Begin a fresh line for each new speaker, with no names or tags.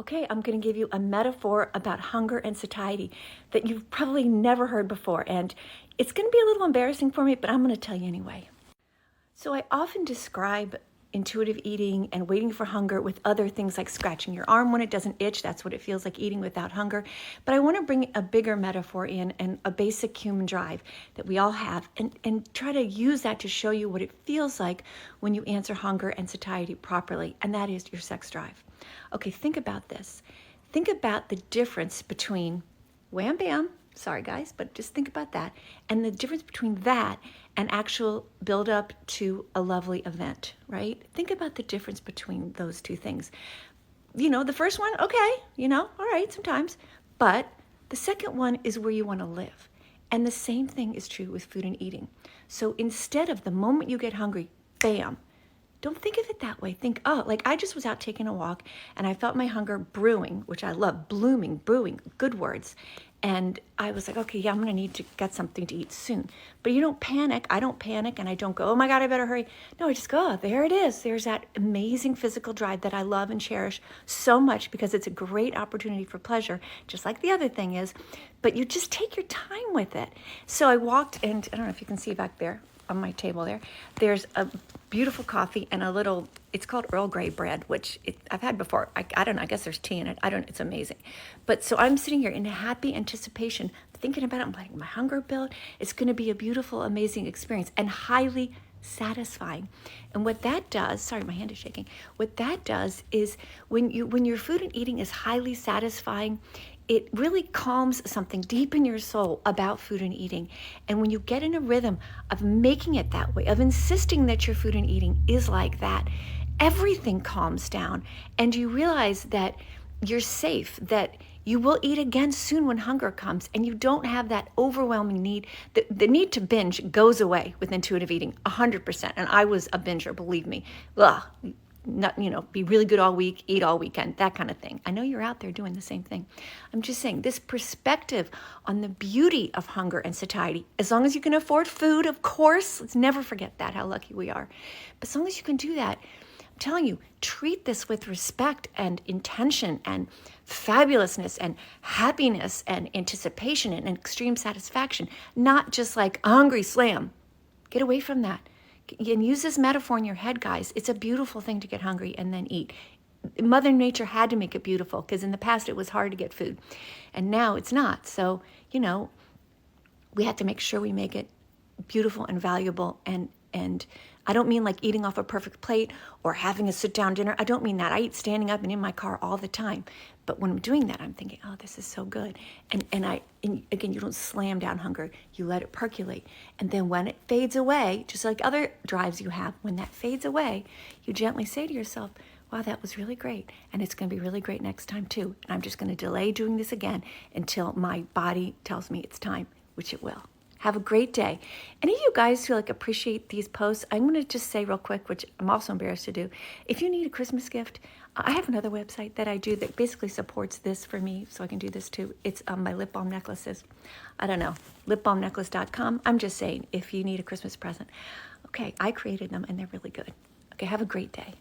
Okay, I'm going to give you a metaphor about hunger and satiety that you've probably never heard before. And it's going to be a little embarrassing for me, but I'm going to tell you anyway. So I often describe intuitive eating and waiting for hunger with other things like scratching your arm when it doesn't itch. That's what it feels like eating without hunger. But I want to bring a bigger metaphor in and a basic human drive that we all have and try to use that to show you what it feels like when you answer hunger and satiety properly. And that is your sex drive. Okay, think about this. Think about the difference between wham bam, sorry guys, but just think about that, and the difference between that and actual build up to a lovely event, right? Think about the difference between those two things. The first one, okay, all right, sometimes, but the second one is where you want to live. And the same thing is true with food and eating. So instead of the moment you get hungry, bam, don't think of it that way. Think, oh, like I just was out taking a walk and I felt my hunger brewing, which I love, blooming, brewing, good words. And I was like, okay, yeah, I'm going to need to get something to eat soon. But you don't panic. I don't panic and I don't go, oh my God, I better hurry. No, I just go, oh, there it is. There's that amazing physical drive that I love and cherish so much because it's a great opportunity for pleasure, just like the other thing is. But you just take your time with it. So I walked, and I don't know if you can see back there on my table there's a beautiful coffee and a little, it's called Earl Grey bread, which I've had before. I don't know, I guess there's tea in it. It's amazing. But so I'm sitting here in happy anticipation, thinking about it. I'm letting my hunger build. It's going to be a beautiful, amazing experience and highly satisfying. And what that does, sorry, my hand is shaking. What that does is when your food and eating is highly satisfying, it really calms something deep in your soul about food and eating. And when you get in a rhythm of making it that way, of insisting that your food and eating is like that, everything calms down and you realize that you're safe, that you will eat again soon when hunger comes, and you don't have that overwhelming need. The need to binge goes away with intuitive eating, 100%. And I was a binger, believe me. Ugh, not, be really good all week, eat all weekend, that kind of thing. I know you're out there doing the same thing. I'm just saying this perspective on the beauty of hunger and satiety, as long as you can afford food, of course, let's never forget that, how lucky we are. But as long as you can do that, I'm telling you, treat this with respect and intention and fabulousness and happiness and anticipation and extreme satisfaction, not just like a hungry slam. Get away from that. And use this metaphor in your head, guys. It's a beautiful thing to get hungry and then eat. Mother Nature had to make it beautiful because in the past it was hard to get food. And now it's not. So, we have to make sure we make it beautiful and valuable. And I don't mean like eating off a perfect plate or having a sit-down dinner. I don't mean that. I eat standing up and in my car all the time. But when I'm doing that, I'm thinking, oh, this is so good. And again, you don't slam down hunger. You let it percolate. And then when it fades away, just like other drives you have, when that fades away, you gently say to yourself, wow, that was really great. And it's going to be really great next time too. And I'm just going to delay doing this again until my body tells me it's time, which it will. Have a great day. Any of you guys who appreciate these posts, I'm going to just say real quick, which I'm also embarrassed to do. If you need a Christmas gift, I have another website that I do that basically supports this for me, so I can do this too. It's my lip balm necklaces. I don't know, lipbalmneckace.com. I'm just saying, if you need a Christmas present. Okay, I created them and they're really good. Okay, have a great day.